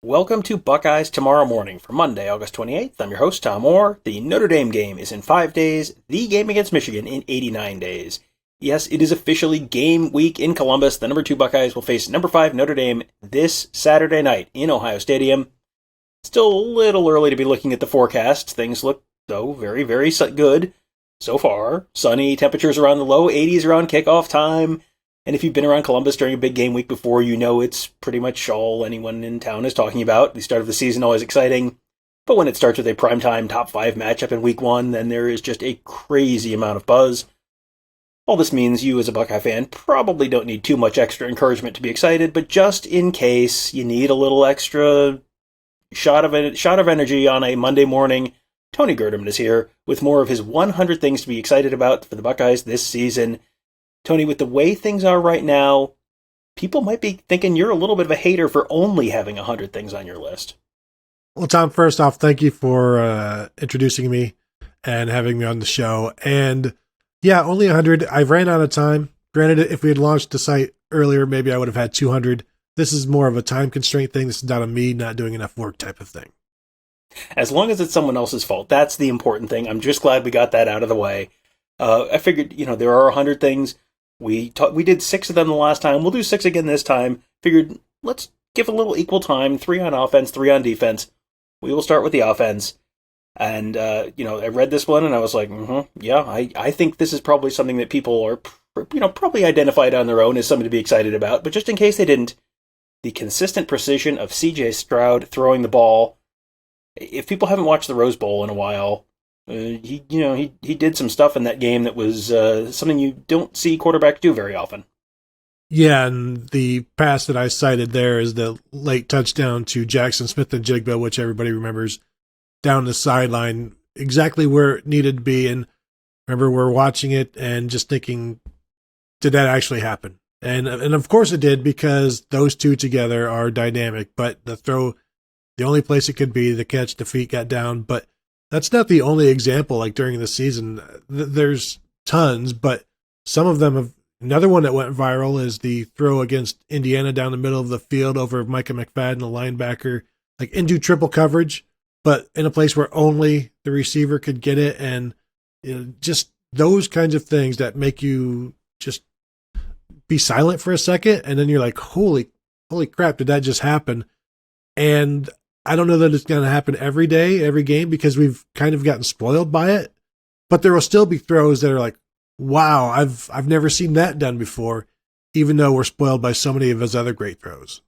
Welcome to Buckeyes Tomorrow Morning for Monday, August 28th. I'm your host, Tom Orr. The Notre Dame game is in 5 days, the game against Michigan in 89 days. Yes, it is officially game week in Columbus. The number 2 Buckeyes will face number 5 Notre Dame this Saturday night in Ohio Stadium. Still a little early to be looking at the forecast. Things look, though, very, very good so far. Sunny, temperatures around the low 80s around kickoff time. And if you've been around Columbus during a big game week before, you know it's pretty much all anyone in town is talking about. The start of the season always exciting, but when it starts with a primetime top 5 matchup in week 1, then there is just a crazy amount of buzz. All this means you as a Buckeye fan probably don't need too much extra encouragement to be excited, but just in case you need a little extra shot of energy on a Monday morning, Tony Gerdeman is here with more of his 100 things to be excited about for the Buckeyes this season. Tony, with the way things are right now, people might be thinking you're a little bit of a hater for only having 100 things on your list. Well, Tom, first off, thank you for introducing me and having me on the show. And yeah, only 100. I've ran out of time. Granted, if we had launched the site earlier, maybe I would have had 200. This is more of a time constraint thing. This is not a me not doing enough work type of thing. As long as it's someone else's fault, that's the important thing. I'm just glad we got that out of the way. I figured, there are 100 things. We did 6 of them the last time. We'll do 6 again this time. Figured, let's give a little equal time. 3 on offense, 3 on defense. We will start with the offense. And, I read this one and I was like, yeah, I think this is probably something that people are, probably identified on their own as something to be excited about. But just in case they didn't, the consistent precision of C.J. Stroud throwing the ball. If people haven't watched the Rose Bowl in a while, he did some stuff in that game that was something you don't see quarterbacks do very often. Yeah, and the pass that I cited there is the late touchdown to Jackson Smith-Njigba, which everybody remembers, down the sideline, exactly where it needed to be. And remember, we're watching it and just thinking, did that actually happen? And of course it did, because those two together are dynamic. But the throw, the only place it could be, the catch, the feet got down, but that's not the only example. Like during the season, there's tons, but some of them have. Another one that went viral is the throw against Indiana down the middle of the field over Micah McFadden, the linebacker, like into triple coverage, but in a place where only the receiver could get it. And just those kinds of things that make you just be silent for a second. And then you're like, holy crap, did that just happen? And I don't know that it's going to happen every day, every game, because we've kind of gotten spoiled by it. But there will still be throws that are like, wow, I've never seen that done before, even though we're spoiled by so many of his other great throws.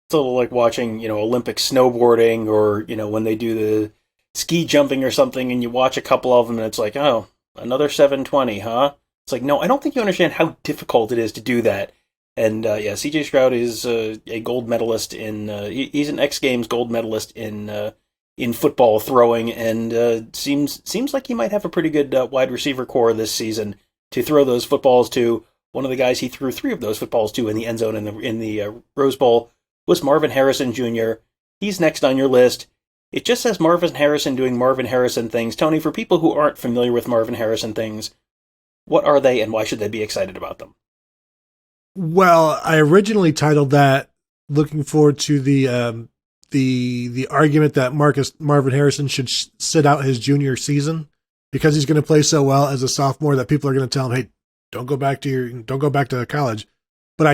It's a little like watching, Olympic snowboarding, or, when they do the ski jumping or something, and you watch a couple of them and it's like, oh, another 720, huh? It's like, no, I don't think you understand how difficult it is to do that. And C.J. Stroud is a gold medalist he's an X Games gold medalist in football throwing, and seems like he might have a pretty good wide receiver core this season to throw those footballs to. One of the guys he threw 3 of those footballs to in the end zone in the Rose Bowl was Marvin Harrison Jr. He's next on your list. It just says Marvin Harrison doing Marvin Harrison things. Tony, for people who aren't familiar with Marvin Harrison things, what are they and why should they be excited about them? Well, I originally titled that looking forward to the argument that Marvin Harrison should sit out his junior season because he's going to play so well as a sophomore that people are going to tell him, "Hey, don't go back to college." But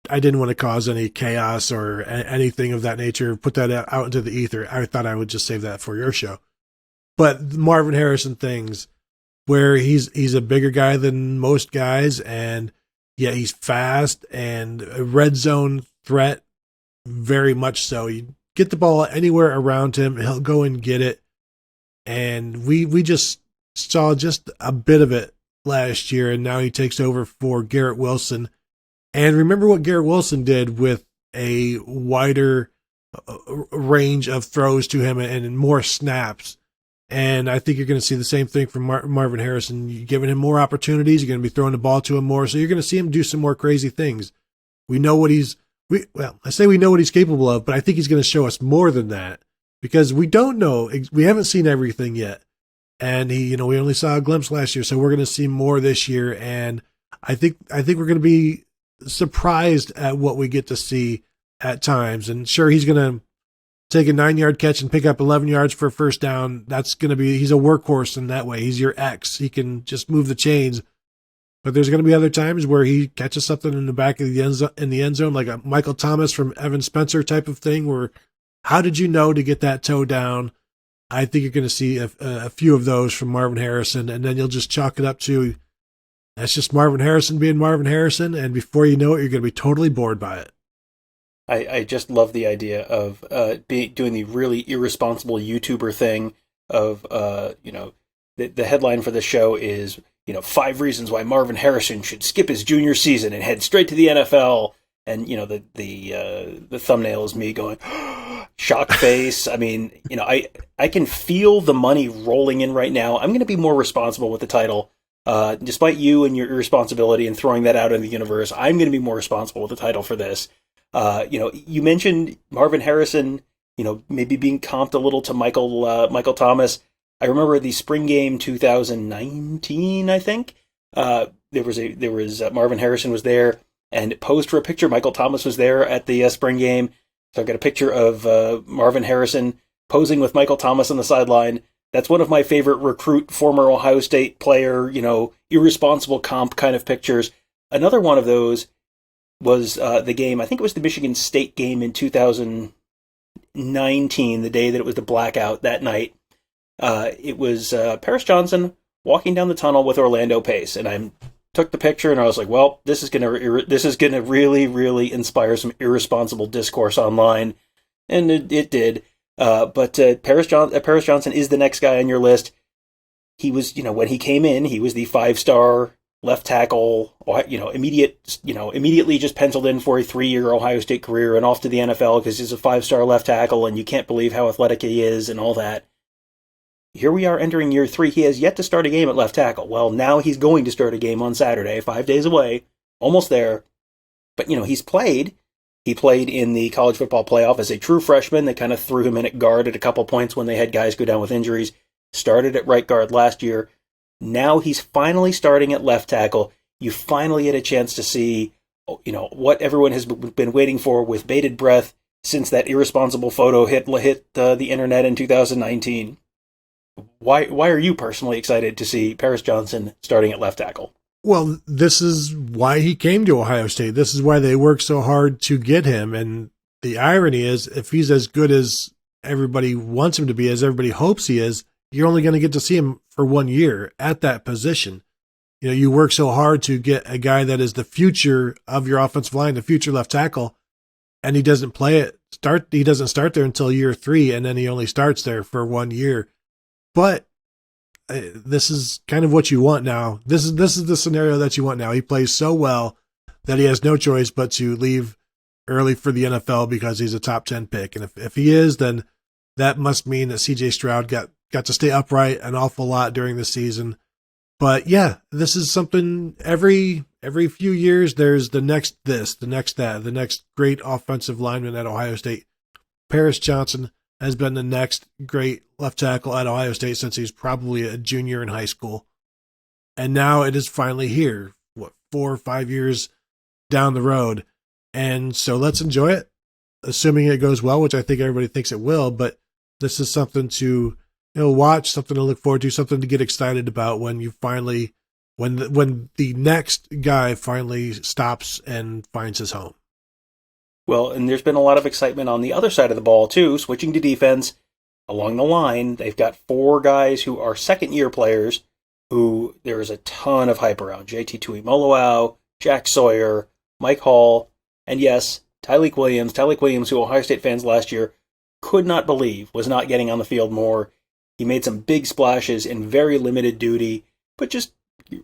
I didn't want to cause any chaos or anything of that nature. Put that out into the ether. I thought I would just save that for your show. But Marvin Harrison things, where he's a bigger guy than most guys, and yeah, he's fast and a red zone threat, very much so. You get the ball anywhere around him, he'll go and get it. And we just saw just a bit of it last year, and now he takes over for Garrett Wilson. And remember what Garrett Wilson did with a wider range of throws to him and more snaps. And I think you're going to see the same thing from Marvin Harrison. You're giving him more opportunities. You're going to be throwing the ball to him more. So you're going to see him do some more crazy things. We know what we know what he's capable of, but I think he's going to show us more than that because we don't know. We haven't seen everything yet. And we only saw a glimpse last year. So we're going to see more this year. And I think we're going to be surprised at what we get to see at times. And sure, he's going to take a 9-yard catch and pick up 11 yards for a first down. He's a workhorse in that way. He's your X. He can just move the chains. But there's going to be other times where he catches something in the back of the end zone, like a Michael Thomas from Evan Spencer type of thing, where how did you know to get that toe down? I think you're going to see a few of those from Marvin Harrison, and then you'll just chalk it up to that's just Marvin Harrison being Marvin Harrison, and before you know it, you're going to be totally bored by it. I just love the idea of doing the really irresponsible YouTuber thing of, the headline for the show is, 5 reasons why Marvin Harrison should skip his junior season and head straight to the NFL. And, the thumbnail is me going, shock face. I mean, I can feel the money rolling in right now. I'm going to be more responsible with the title. Despite you and your irresponsibility and throwing that out in the universe, I'm going to be more responsible with the title for this. You mentioned Marvin Harrison, maybe being comped a little to Michael Thomas. I remember the spring game 2019, I think. There was Marvin Harrison was there and posed for a picture. Michael Thomas was there at the spring game. So I've got a picture of Marvin Harrison posing with Michael Thomas on the sideline. That's one of my favorite recruit, former Ohio State player, irresponsible comp kind of pictures. Another one of those was the game, I think it was the Michigan State game in 2019, the day that it was the blackout that night. It was Paris Johnson walking down the tunnel with Orlando Pace, and I took the picture and I was like, well, this is gonna really, really inspire some irresponsible discourse online, and it did. But Paris Johnson is the next guy on your list. He was, when he came in, he was the 5-star left tackle, immediately just penciled in for a 3-year Ohio State career and off to the NFL because he's a 5-star left tackle and you can't believe how athletic he is and all that. Here we are entering year 3. He has yet to start a game at left tackle. Well, now he's going to start a game on Saturday, 5 days away, almost there. But, he's played. He played in the college football playoff as a true freshman. They kind of threw him in at guard at a couple points when they had guys go down with injuries. Started at right guard last year. Now he's finally starting at left tackle. You finally get a chance to see, what everyone has been waiting for with bated breath since that irresponsible photo hit the internet in 2019. Why are you personally excited to see Paris Johnson starting at left tackle? Well, this is why he came to Ohio State. This is why they worked so hard to get him. And the irony is, if he's as good as everybody wants him to be, as everybody hopes he is, you're only going to get to see him for 1 year at that position. You work so hard to get a guy that is the future of your offensive line, the future left tackle, and he doesn't he doesn't start there until year 3, and then he only starts there for 1 year. But this is kind of what you want now. This is the scenario that you want now. He plays so well that he has no choice but to leave early for the NFL because he's a top 10 pick. And if he is, then that must mean that CJ Stroud got to stay upright an awful lot during the season. But yeah, this is something every few years there's the next this, the next that, the next great offensive lineman at Ohio State. Paris Johnson has been the next great left tackle at Ohio State since he's probably a junior in high school. And now it is finally here, 4 or 5 years down the road. And so let's enjoy it, assuming it goes well, which I think everybody thinks it will. But this is something to watch, something to look forward to, something to get excited about when the next guy finally stops and finds his home. Well, and there's been a lot of excitement on the other side of the ball, too, switching to defense. Along the line, they've got 4 guys who are second-year players who there is a ton of hype around. JT Tuimoloau, Jack Sawyer, Mike Hall, and yes, Tyleik Williams. Tyleik Williams, who Ohio State fans last year could not believe was not getting on the field more. He made some big splashes in very limited duty, but just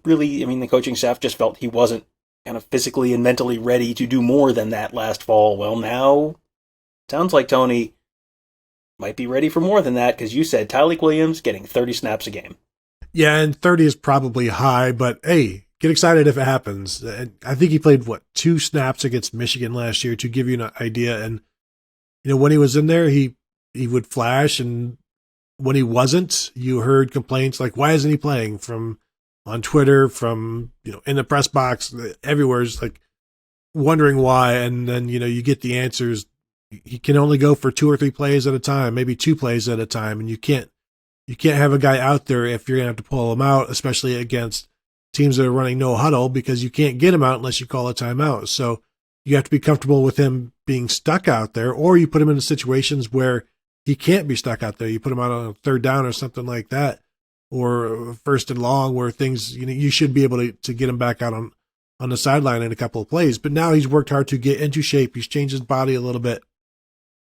really, the coaching staff just felt he wasn't kind of physically and mentally ready to do more than that last fall. Well, now, sounds like Tony might be ready for more than that, because you said Tyleik Williams getting 30 snaps a game. Yeah, and 30 is probably high, but hey, get excited if it happens. I think he played, 2 snaps against Michigan last year, to give you an idea. And, when he was in there, he would flash, and when he wasn't, you heard complaints like, why isn't he playing, from on Twitter, from, in the press box, everywhere, is like wondering why. And then, you get the answers he can only go for 2 or 3 plays at a time, maybe 2 plays at a time, and you can't have a guy out there if you're gonna have to pull him out, especially against teams that are running no huddle, because you can't get him out unless you call a timeout. So you have to be comfortable with him being stuck out there, or you put him into situations where he can't be stuck out there. You put him out on a 3rd down or something like that, or 1st and long, where things, you should be able to get him back out on the sideline in a couple of plays. But now he's worked hard to get into shape. He's changed his body a little bit.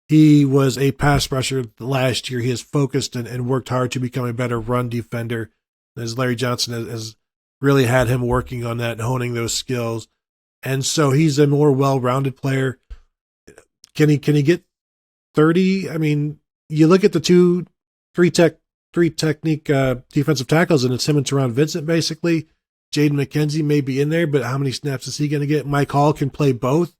He was a pass rusher last year. He has focused and worked hard to become a better run defender, as Larry Johnson has really had him working on that and honing those skills. And so he's a more well-rounded player. Can he get 30? I mean, you look at the three technique defensive tackles, and it's him and Teron Vincent basically. Jaden McKenzie may be in there, but how many snaps is he going to get? Mike Hall can play both.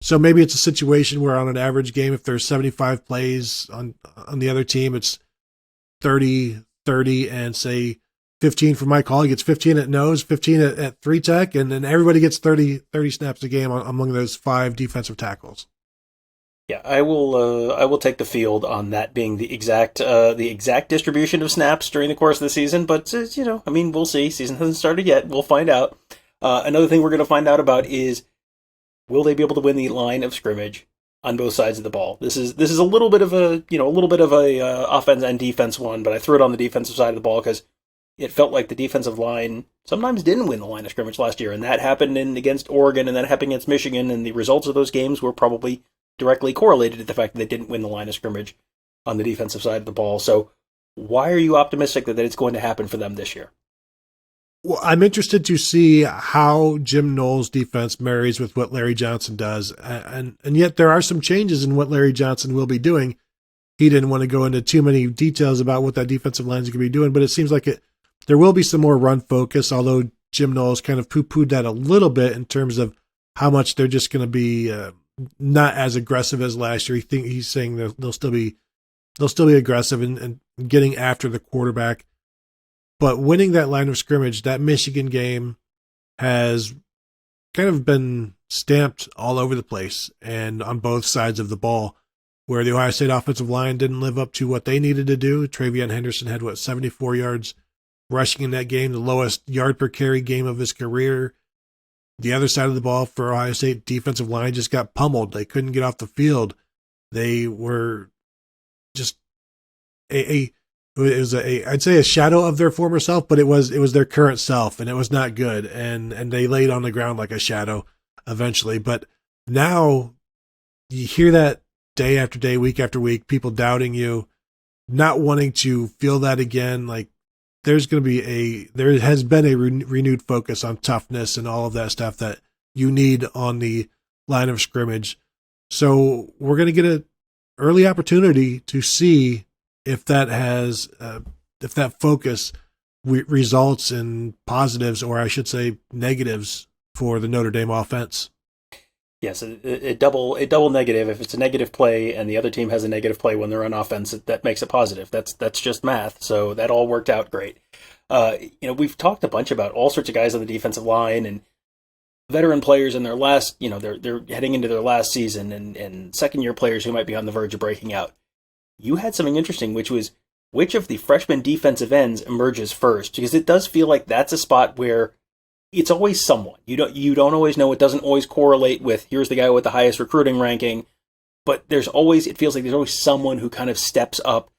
So maybe it's a situation where on an average game, if there's 75 plays on the other team, it's 30, and say 15 for Mike Hall. He gets 15 at nose, 15 at 3 tech, and then everybody gets 30 snaps a game among those 5 defensive tackles. Yeah, I will take the field on that being the exact distribution of snaps during the course of the season. But I mean, we'll see. Season hasn't started yet. We'll find out. Another thing we're going to find out about is, will they be able to win the line of scrimmage on both sides of the ball? This is a little bit of a offense and defense one, but I threw it on the defensive side of the ball because it felt like the defensive line sometimes didn't win the line of scrimmage last year, and that happened against Oregon, and that happened against Michigan, and the results of those games were probably directly correlated to the fact that they didn't win the line of scrimmage on the defensive side of the ball. So why are you optimistic that it's going to happen for them this year? Well, I'm interested to see how Jim Knowles' defense marries with what Larry Johnson does. And yet there are some changes in what Larry Johnson will be doing. He didn't want to go into too many details about what that defensive line is going to be doing, but it seems like there will be some more run focus, although Jim Knowles kind of poo-pooed that a little bit in terms of how much they're just going to be not as aggressive as last year. He's saying that they'll still be aggressive and getting after the quarterback. But winning that line of scrimmage, that Michigan game has kind of been stamped all over the place and on both sides of the ball, where the Ohio State offensive line didn't live up to what they needed to do. Travion Henderson had 74 yards rushing in that game, the lowest yard per carry game of his career. The other side of the ball for Ohio State defensive line just got pummeled. They couldn't get off the field. They were just I'd say a shadow of their former self, but it was their current self, and it was not good. And they laid on the ground like a shadow eventually. But now you hear that day after day, week after week, people doubting you, not wanting to feel that again. Like there has been a renewed focus on toughness and all of that stuff that you need on the line of scrimmage. So we're going to get an early opportunity to see if that focus results in positives, or I should say negatives, for the Notre Dame offense. Yes, a double negative. If it's a negative play and the other team has a negative play when they're on offense, that makes it positive. That's just math. So that all worked out great. We've talked a bunch about all sorts of guys on the defensive line and veteran players in their last, they're heading into their last season, and second-year players who might be on the verge of breaking out. You had something interesting, which was which of the freshman defensive ends emerges first, because it does feel like that's a spot where it's always someone. You don't always know. It doesn't always correlate with here's the guy with the highest recruiting ranking, but it feels like there's always someone who kind of steps up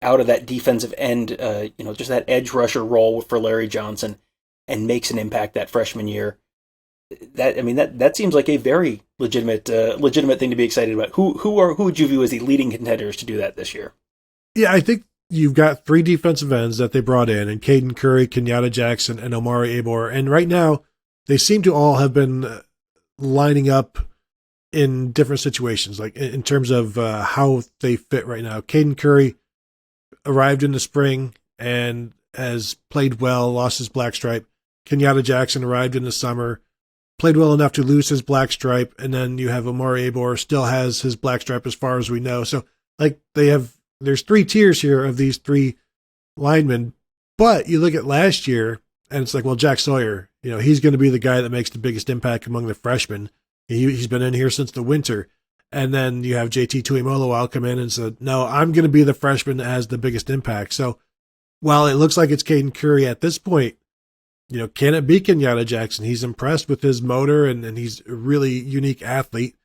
out of that defensive end, just that edge rusher role for Larry Johnson, and makes an impact that freshman year. That seems like a very legitimate thing to be excited about. Who would you view as the leading contenders to do that this year? Yeah, I think you've got 3 defensive ends that they brought in, and Caden Curry, Kenyatta Jackson, and Omari Abor. And right now, they seem to all have been lining up in different situations, like in terms of how they fit right now. Caden Curry arrived in the spring and has played well, lost his black stripe. Kenyatta Jackson arrived in the summer, played well enough to lose his black stripe, and then you have Omari Abor, still has his black stripe as far as we know. So, there's 3 tiers here of these 3 linemen, but you look at last year, and it's like, well, Jack Sawyer, he's going to be the guy that makes the biggest impact among the freshmen. He's been in here since the winter, And then you have JT Tuimoloau come in and said, no, I'm going to be the freshman that has the biggest impact. So while it looks like it's Caden Curry at this point, can it be Kenyatta Jackson? He's impressed with his motor and he's a really unique athlete.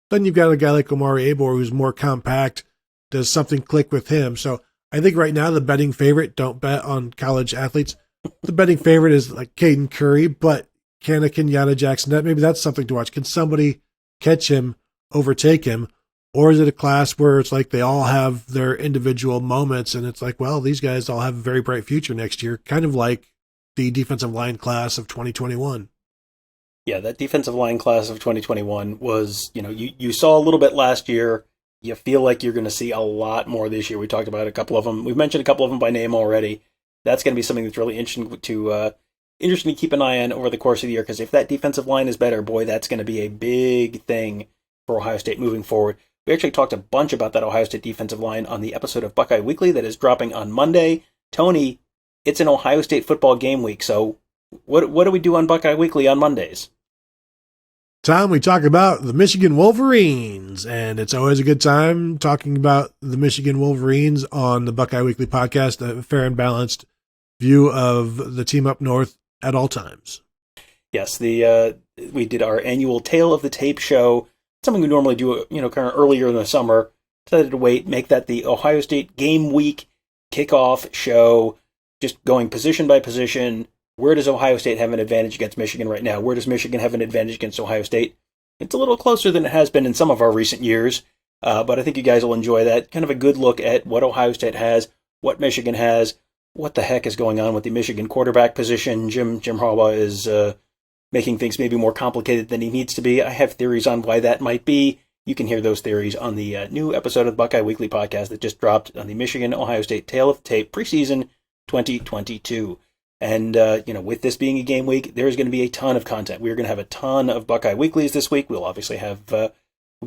Then you've got a guy like Omari Abor who's more compact. Does something click with him? So I think right now the betting favorite, don't bet on college athletes. The betting favorite is like Caden Curry, but can a Kenyatta Jackson, maybe that's something to watch. Can somebody catch him, overtake him? Or is it a class where it's like they all have their individual moments and it's like, well, these guys all have a very bright future next year, kind of like the defensive line class of 2021. Yeah, that defensive line class of 2021 was, you saw a little bit last year. You feel like you're going to see a lot more this year. We talked about a couple of them. We've mentioned a couple of them by name already. That's going to be something that's really interesting to keep an eye on over the course of the year, because if that defensive line is better, boy, that's going to be a big thing for Ohio State moving forward. We actually talked a bunch about that Ohio State defensive line on the episode of Buckeye Weekly that is dropping on Monday. Tony, it's an Ohio State football game week, so what do we do on Buckeye Weekly on Mondays? Tom, we talk about the Michigan Wolverines, and it's always a good time talking about the Michigan Wolverines on the Buckeye Weekly podcast, a fair and balanced view of the team up north at all times. Yes, we did our annual Tale of the Tape show, something we normally do, kind of earlier in the summer. Decided to make that the Ohio State game week kickoff show, just going position by position. Where does Ohio State have an advantage against Michigan right now? Where does Michigan have an advantage against Ohio State? It's a little closer than it has been in some of our recent years, but I think you guys will enjoy that. Kind of a good look at what Ohio State has, what Michigan has, what the heck is going on with the Michigan quarterback position. Jim Harbaugh is making things maybe more complicated than he needs to be. I have theories on why that might be. You can hear those theories on the new episode of the Buckeye Weekly podcast that just dropped on the Michigan-Ohio State Tale of the Tape preseason 2022. And, with this being a game week, there's going to be a ton of content. We're going to have a ton of Buckeye Weeklies this week. We'll obviously we'll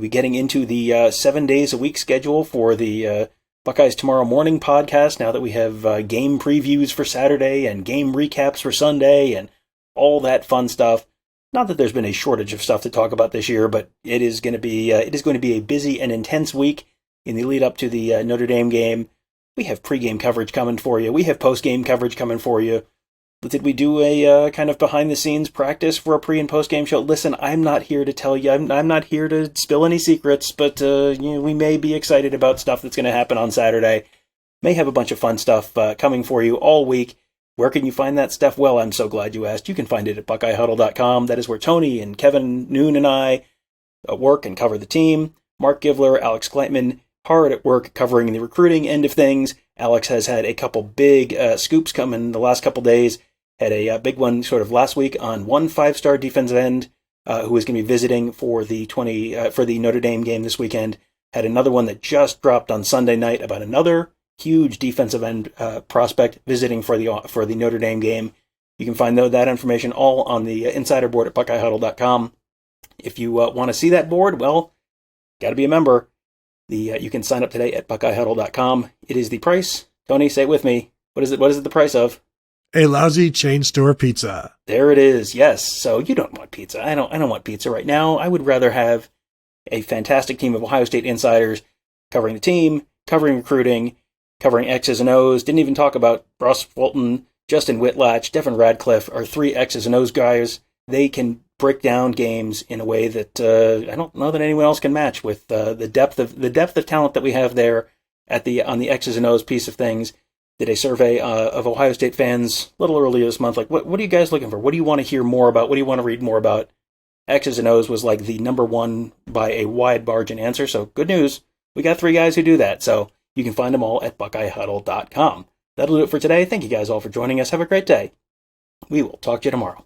be getting into the 7 days a week schedule for the Buckeyes Tomorrow Morning podcast, now that we have game previews for Saturday and game recaps for Sunday and all that fun stuff. Not that there's been a shortage of stuff to talk about this year, but it is going to be a busy and intense week in the lead up to the Notre Dame game. We have pregame coverage coming for you. We have postgame coverage coming for you. Did we do a kind of behind-the-scenes practice for a pre- and post-game show? Listen, I'm not here to tell you. I'm not here to spill any secrets, but we may be excited about stuff that's going to happen on Saturday. May have a bunch of fun stuff coming for you all week. Where can you find that stuff? Well, I'm so glad you asked. You can find it at BuckeyeHuddle.com. That is where Tony and Kevin Noon and I work and cover the team. Mark Givler, Alex Gleitman, hard at work covering the recruiting end of things. Alex has had a couple big scoops come in the last couple days. Had a big one sort of last week on one 5-star defensive end who is going to be visiting for the Notre Dame game this weekend. Had another one that just dropped on Sunday night about another huge defensive end prospect visiting for the Notre Dame game. You can find that information all on the insider board at BuckeyeHuddle.com. If you want to see that board, well, got to be a member. You can sign up today at BuckeyeHuddle.com. It is the price. Tony, say it with me. What is it? What is it the price of? A lousy chain store pizza. There it is. Yes. So you don't want pizza. I don't want pizza right now. I would rather have a fantastic team of Ohio State insiders covering the team, covering recruiting, covering X's and O's. Didn't even talk about Russ Fulton, Justin Whitlatch, Devin Radcliffe are 3 X's and O's guys. They can break down games in a way that I don't know that anyone else can match with the depth of talent that we have there on the X's and O's piece of things. Did a survey of Ohio State fans a little earlier this month. Like, what are you guys looking for? What do you want to hear more about? What do you want to read more about? X's and O's was like the number one by a wide margin answer. So good news. We got 3 guys who do that. So you can find them all at BuckeyeHuddle.com. That'll do it for today. Thank you guys all for joining us. Have a great day. We will talk to you tomorrow.